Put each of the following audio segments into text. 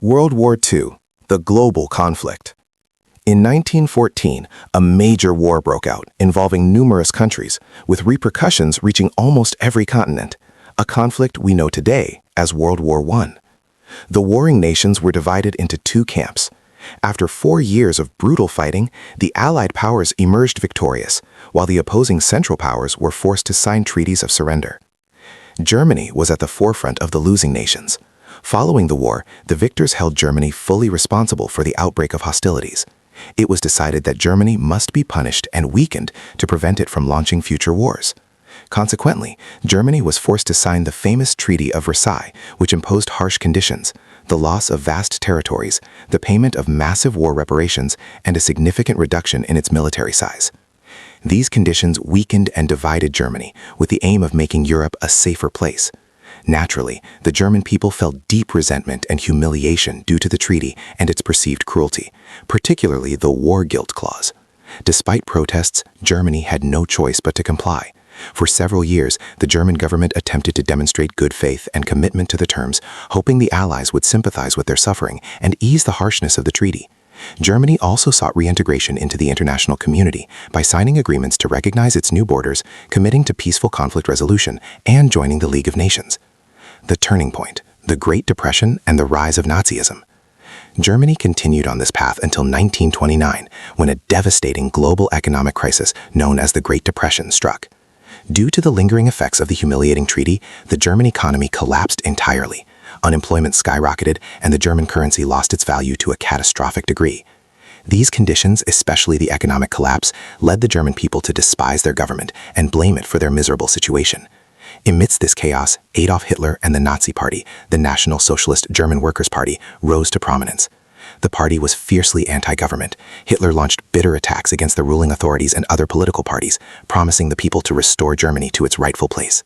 World War II, the global conflict. In 1914, a major war broke out involving numerous countries, with repercussions reaching almost every continent, a conflict we know today as World War I. The warring nations were divided into two camps. After 4 years of brutal fighting, the Allied powers emerged victorious, while the opposing Central powers were forced to sign treaties of surrender. Germany was at the forefront of the losing nations. Following the war, the victors held Germany fully responsible for the outbreak of hostilities. It was decided that Germany must be punished and weakened to prevent it from launching future wars. Consequently, Germany was forced to sign the famous Treaty of Versailles, which imposed harsh conditions, the loss of vast territories, the payment of massive war reparations, and a significant reduction in its military size. These conditions weakened and divided Germany, with the aim of making Europe a safer place. Naturally, the German people felt deep resentment and humiliation due to the treaty and its perceived cruelty, particularly the war guilt clause. Despite protests, Germany had no choice but to comply. For several years, the German government attempted to demonstrate good faith and commitment to the terms, hoping the Allies would sympathize with their suffering and ease the harshness of the treaty. Germany also sought reintegration into the international community by signing agreements to recognize its new borders, committing to peaceful conflict resolution, and joining the League of Nations. The turning point, the Great Depression and the rise of Nazism. Germany continued on this path until 1929, when a devastating global economic crisis known as the Great Depression struck. Due to the lingering effects of the humiliating treaty, the German economy collapsed entirely. Unemployment skyrocketed, and the German currency lost its value to a catastrophic degree. These conditions, especially the economic collapse, led the German people to despise their government and blame it for their miserable situation. Amidst this chaos, Adolf Hitler and the Nazi Party, the National Socialist German Workers' Party, rose to prominence. The party was fiercely anti-government. Hitler launched bitter attacks against the ruling authorities and other political parties, promising the people to restore Germany to its rightful place.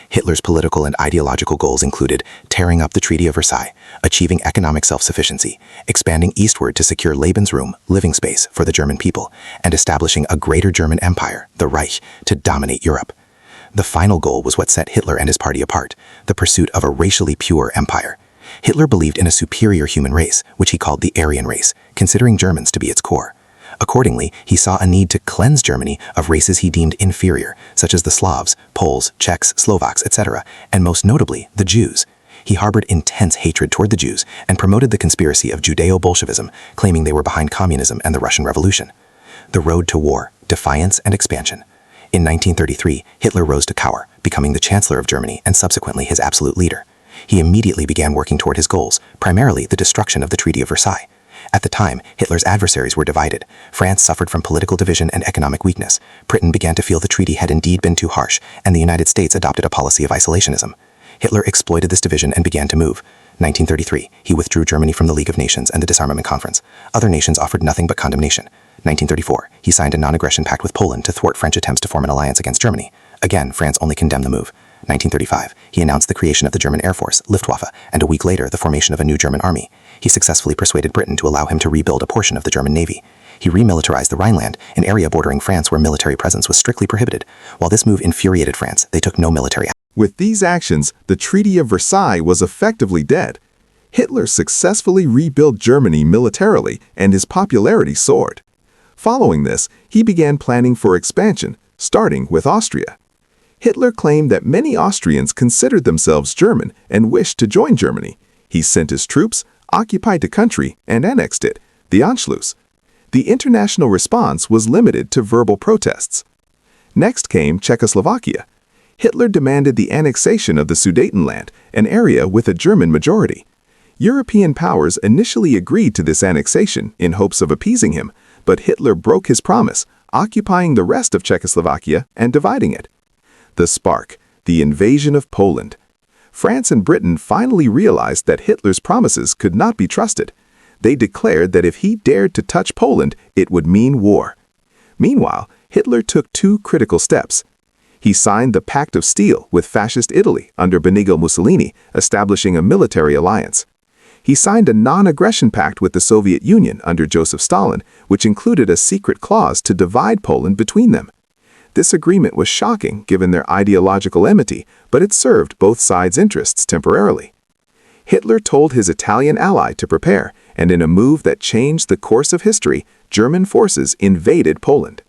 Hitler's political and ideological goals included tearing up the Treaty of Versailles, achieving economic self-sufficiency, expanding eastward to secure Lebensraum, living space, for the German people, and establishing a greater German empire, the Reich, to dominate Europe. The final goal was what set Hitler and his party apart, the pursuit of a racially pure empire. Hitler believed in a superior human race, which he called the Aryan race, considering Germans to be its core. Accordingly, he saw a need to cleanse Germany of races he deemed inferior, such as the Slavs, Poles, Czechs, Slovaks, etc., and most notably, the Jews. He harbored intense hatred toward the Jews and promoted the conspiracy of Judeo-Bolshevism, claiming they were behind communism and the Russian Revolution. The road to war, defiance, and expansion. In 1933, Hitler rose to power, becoming the Chancellor of Germany and subsequently his absolute leader. He immediately began working toward his goals, primarily the destruction of the Treaty of Versailles. At the time, Hitler's adversaries were divided. France suffered from political division and economic weakness. Britain began to feel the treaty had indeed been too harsh, and the United States adopted a policy of isolationism. Hitler exploited this division and began to move. 1933, he withdrew Germany from the League of Nations and the Disarmament Conference. Other nations offered nothing but condemnation. 1934, he signed a non-aggression pact with Poland to thwart French attempts to form an alliance against Germany. Again, France only condemned the move. 1935, he announced the creation of the German Air Force, Luftwaffe, and a week later the formation of a new German army. He successfully persuaded Britain to allow him to rebuild a portion of the German Navy. He remilitarized the Rhineland, an area bordering France where military presence was strictly prohibited. While this move infuriated France, they took no military action. With these actions, the Treaty of Versailles was effectively dead. Hitler successfully rebuilt Germany militarily, and his popularity soared. Following this, he began planning for expansion, starting with Austria. Hitler claimed that many Austrians considered themselves German and wished to join Germany. He sent his troops, occupied the country, and annexed it, the Anschluss. The international response was limited to verbal protests. Next came Czechoslovakia. Hitler demanded the annexation of the Sudetenland, an area with a German majority. European powers initially agreed to this annexation in hopes of appeasing him, but Hitler broke his promise, occupying the rest of Czechoslovakia and dividing it. The spark, the invasion of Poland. France and Britain finally realized that Hitler's promises could not be trusted. They declared that if he dared to touch Poland, it would mean war. Meanwhile, Hitler took two critical steps. He signed the Pact of Steel with Fascist Italy under Benito Mussolini, establishing a military alliance. He signed a non-aggression pact with the Soviet Union under Joseph Stalin, which included a secret clause to divide Poland between them. This agreement was shocking given their ideological enmity, but it served both sides' interests temporarily. Hitler told his Italian ally to prepare, and in a move that changed the course of history, German forces invaded Poland.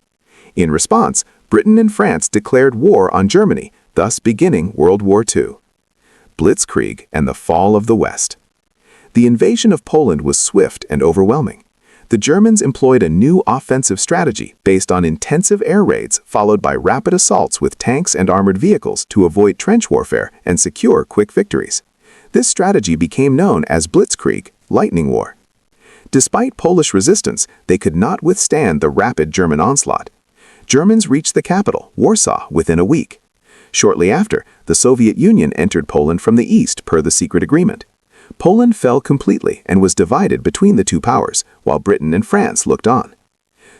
In response, Britain and France declared war on Germany, thus beginning World War II. Blitzkrieg and the fall of the West. The invasion of Poland was swift and overwhelming. The Germans employed a new offensive strategy based on intensive air raids followed by rapid assaults with tanks and armored vehicles to avoid trench warfare and secure quick victories. This strategy became known as Blitzkrieg, Lightning War. Despite Polish resistance, they could not withstand the rapid German onslaught. Germans reached the capital, Warsaw, within a week. Shortly after, the Soviet Union entered Poland from the east per the secret agreement. Poland fell completely and was divided between the two powers, while Britain and France looked on.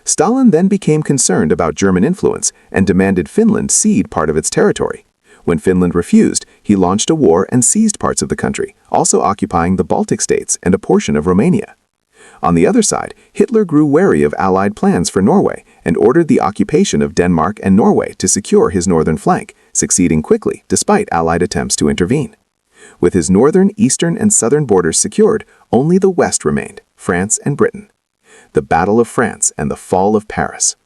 Stalin then became concerned about German influence and demanded Finland cede part of its territory. When Finland refused, he launched a war and seized parts of the country, also occupying the Baltic states and a portion of Romania. On the other side, Hitler grew wary of Allied plans for Norway and ordered the occupation of Denmark and Norway to secure his northern flank, succeeding quickly despite Allied attempts to intervene. With his northern, eastern, and southern borders secured, only the west remained, France and Britain. The Battle of France and the fall of Paris.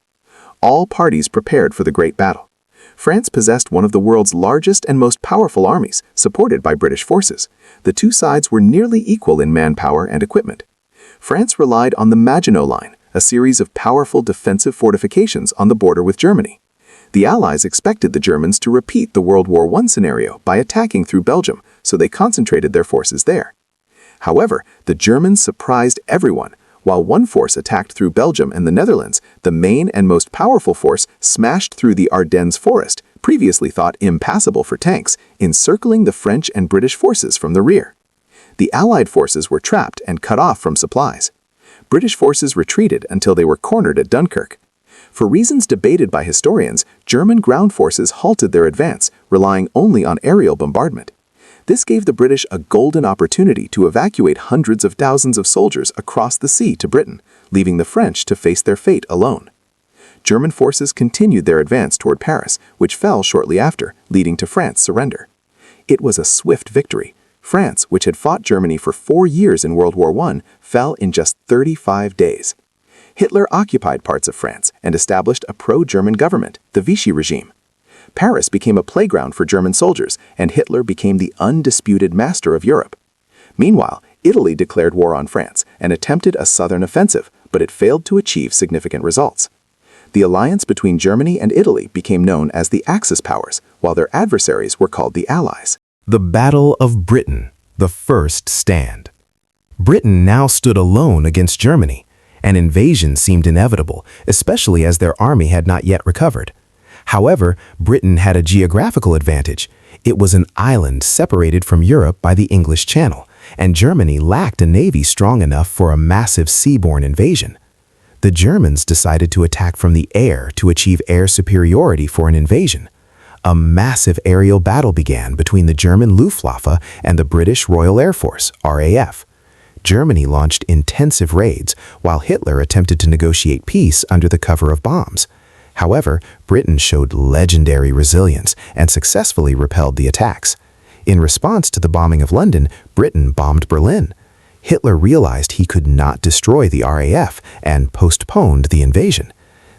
All parties prepared for the Great Battle. France possessed one of the world's largest and most powerful armies, supported by British forces. The two sides were nearly equal in manpower and equipment. France relied on the Maginot Line, a series of powerful defensive fortifications on the border with Germany. The Allies expected the Germans to repeat the World War I scenario by attacking through Belgium, so they concentrated their forces there. However, the Germans surprised everyone. While one force attacked through Belgium and the Netherlands, the main and most powerful force smashed through the Ardennes forest, previously thought impassable for tanks, encircling the French and British forces from the rear. The Allied forces were trapped and cut off from supplies. British forces retreated until they were cornered at Dunkirk. For reasons debated by historians, German ground forces halted their advance, relying only on aerial bombardment. This gave the British a golden opportunity to evacuate hundreds of thousands of soldiers across the sea to Britain, leaving the French to face their fate alone. German forces continued their advance toward Paris, which fell shortly after, leading to France's surrender. It was a swift victory. France, which had fought Germany for 4 years in World War I, fell in just 35 days. Hitler occupied parts of France and established a pro-German government, the Vichy regime. Paris became a playground for German soldiers, and Hitler became the undisputed master of Europe. Meanwhile, Italy declared war on France and attempted a southern offensive, but it failed to achieve significant results. The alliance between Germany and Italy became known as the Axis powers, while their adversaries were called the Allies. The Battle of Britain, the first stand. Britain now stood alone against Germany. An invasion seemed inevitable, especially as their army had not yet recovered. However, Britain had a geographical advantage. It was an island separated from Europe by the English Channel, and Germany lacked a navy strong enough for a massive seaborne invasion. The Germans decided to attack from the air to achieve air superiority for an invasion. A massive aerial battle began between the German Luftwaffe and the British Royal Air Force, RAF. Germany launched intensive raids, while Hitler attempted to negotiate peace under the cover of bombs. However, Britain showed legendary resilience and successfully repelled the attacks. In response to the bombing of London, Britain bombed Berlin. Hitler realized he could not destroy the RAF and postponed the invasion.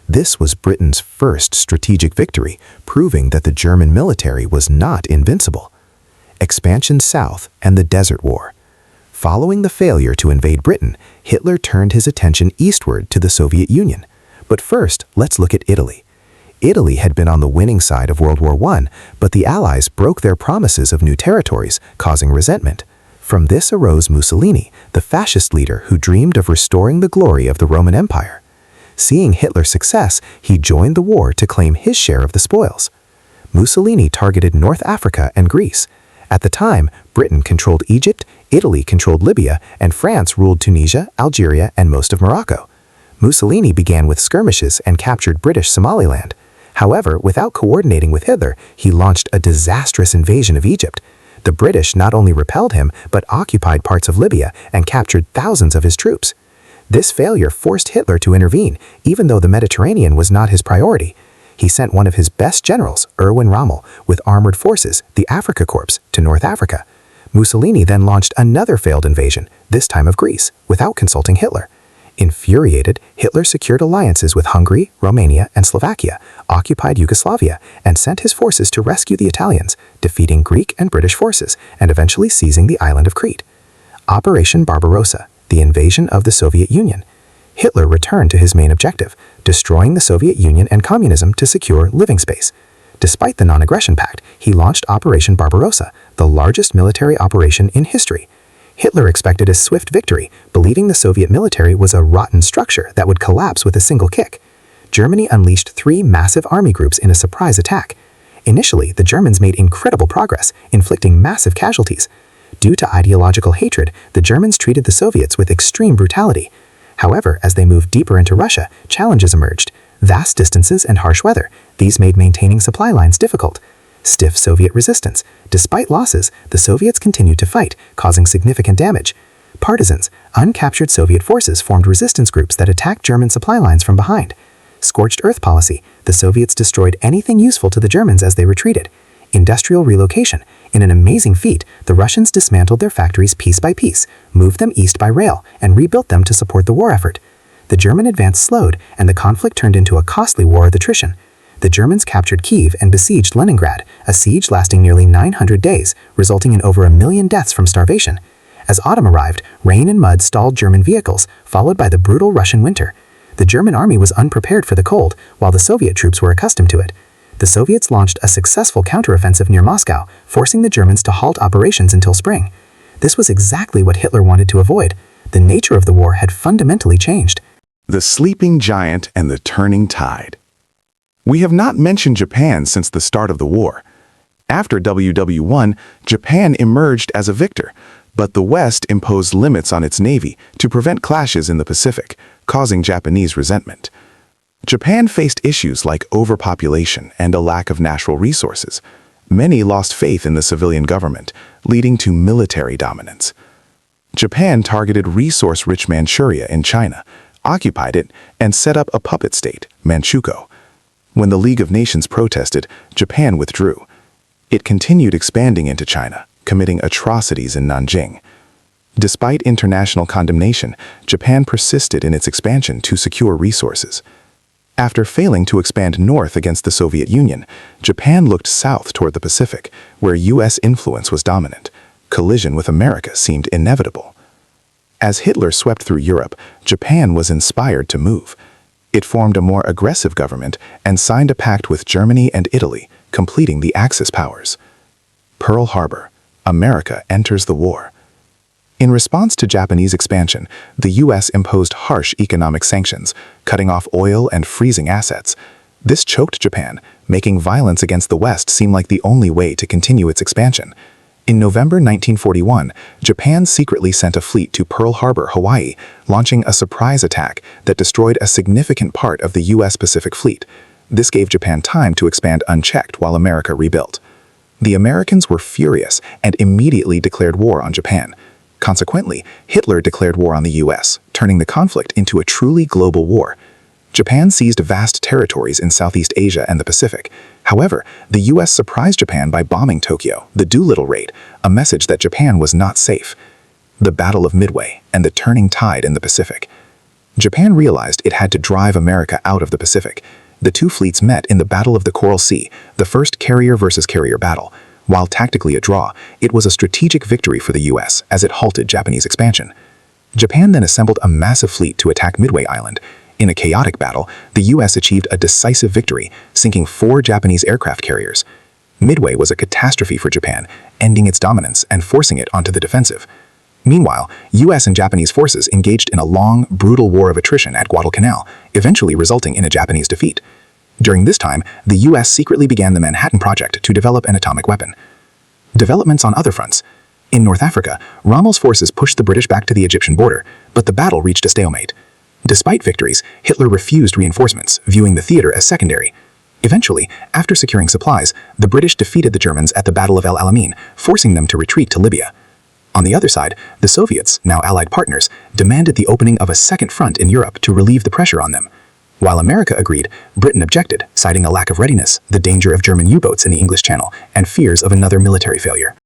This was Britain's first strategic victory, proving that the German military was not invincible. Expansion south and the Desert War. Following the failure to invade Britain, Hitler turned his attention eastward to the Soviet Union. But first, let's look at Italy. Italy had been on the winning side of World War I, but the Allies broke their promises of new territories, causing resentment. From this arose Mussolini, the fascist leader who dreamed of restoring the glory of the Roman Empire. Seeing Hitler's success, he joined the war to claim his share of the spoils. Mussolini targeted North Africa and Greece. At the time, Britain controlled Egypt, Italy controlled Libya, and France ruled Tunisia, Algeria, and most of Morocco. Mussolini began with skirmishes and captured British Somaliland. However, without coordinating with Hitler, he launched a disastrous invasion of Egypt. The British not only repelled him, but occupied parts of Libya and captured thousands of his troops. This failure forced Hitler to intervene, even though the Mediterranean was not his priority. He sent one of his best generals, Erwin Rommel, with armored forces, the Afrika Korps, to North Africa. Mussolini then launched another failed invasion, this time of Greece, without consulting Hitler. Infuriated, Hitler secured alliances with Hungary, Romania, and Slovakia, occupied Yugoslavia, and sent his forces to rescue the Italians, defeating Greek and British forces, and eventually seizing the island of Crete. Operation Barbarossa, the invasion of the Soviet Union. Hitler returned to his main objective, destroying the Soviet Union and communism to secure living space. Despite the non-aggression pact, he launched Operation Barbarossa, the largest military operation in history. Hitler expected a swift victory, believing the Soviet military was a rotten structure that would collapse with a single kick. Germany unleashed 3 massive army groups in a surprise attack. Initially, the Germans made incredible progress, inflicting massive casualties. Due to ideological hatred, the Germans treated the Soviets with extreme brutality. However, as they moved deeper into Russia, challenges emerged. Vast distances and harsh weather. These made maintaining supply lines difficult. Stiff Soviet resistance. Despite losses, the Soviets continued to fight, causing significant damage. Partisans, uncaptured Soviet forces formed resistance groups that attacked German supply lines from behind. Scorched earth policy. The Soviets destroyed anything useful to the Germans as they retreated. Industrial relocation. In an amazing feat, the Russians dismantled their factories piece by piece, moved them east by rail, and rebuilt them to support the war effort. The German advance slowed, and the conflict turned into a costly war of attrition. The Germans captured Kiev and besieged Leningrad, a siege lasting nearly 900 days, resulting in over 1 million deaths from starvation. As autumn arrived, rain and mud stalled German vehicles, followed by the brutal Russian winter. The German army was unprepared for the cold, while the Soviet troops were accustomed to it. The Soviets launched a successful counteroffensive near Moscow, forcing the Germans to halt operations until spring. This was exactly what Hitler wanted to avoid. The nature of the war had fundamentally changed. The sleeping giant and the turning tide. We have not mentioned Japan since the start of the war. After WW1, Japan emerged as a victor, but the West imposed limits on its navy to prevent clashes in the Pacific, causing Japanese resentment. Japan faced issues like overpopulation and a lack of natural resources. Many lost faith in the civilian government, leading to military dominance. Japan targeted resource-rich Manchuria in China, occupied it, and set up a puppet state, Manchukuo. When the League of Nations protested, Japan withdrew. It continued expanding into China, committing atrocities in Nanjing. Despite international condemnation, Japan persisted in its expansion to secure resources. After failing to expand north against the Soviet Union, Japan looked south toward the Pacific, where U.S. influence was dominant. Collision with America seemed inevitable. As Hitler swept through Europe, Japan was inspired to move. It formed a more aggressive government and signed a pact with Germany and Italy, completing the Axis powers. Pearl Harbor. America enters the war. In response to Japanese expansion, the U.S. imposed harsh economic sanctions, cutting off oil and freezing assets. This choked Japan, making violence against the West seem like the only way to continue its expansion. In November 1941, Japan secretly sent a fleet to Pearl Harbor, Hawaii, launching a surprise attack that destroyed a significant part of the U.S. Pacific Fleet. This gave Japan time to expand unchecked while America rebuilt. The Americans were furious and immediately declared war on Japan. Consequently, Hitler declared war on the U.S., turning the conflict into a truly global war. Japan seized vast territories in Southeast Asia and the Pacific. However, the U.S. surprised Japan by bombing Tokyo, the Doolittle raid, a message that Japan was not safe. The Battle of Midway and the turning tide in the Pacific. Japan realized it had to drive America out of the Pacific. The two fleets met in the Battle of the Coral Sea, the first carrier versus carrier battle. While tactically a draw, it was a strategic victory for the U.S. as it halted Japanese expansion. Japan then assembled a massive fleet to attack Midway Island. In a chaotic battle, the U.S. achieved a decisive victory, sinking 4 Japanese aircraft carriers. Midway was a catastrophe for Japan, ending its dominance and forcing it onto the defensive. Meanwhile, U.S. and Japanese forces engaged in a long, brutal war of attrition at Guadalcanal, eventually resulting in a Japanese defeat. During this time, the U.S. secretly began the Manhattan Project to develop an atomic weapon. Developments on other fronts. In North Africa, Rommel's forces pushed the British back to the Egyptian border, but the battle reached a stalemate. Despite victories, Hitler refused reinforcements, viewing the theater as secondary. Eventually, after securing supplies, the British defeated the Germans at the Battle of El Alamein, forcing them to retreat to Libya. On the other side, the Soviets, now Allied partners, demanded the opening of a second front in Europe to relieve the pressure on them. While America agreed, Britain objected, citing a lack of readiness, the danger of German U-boats in the English Channel, and fears of another military failure.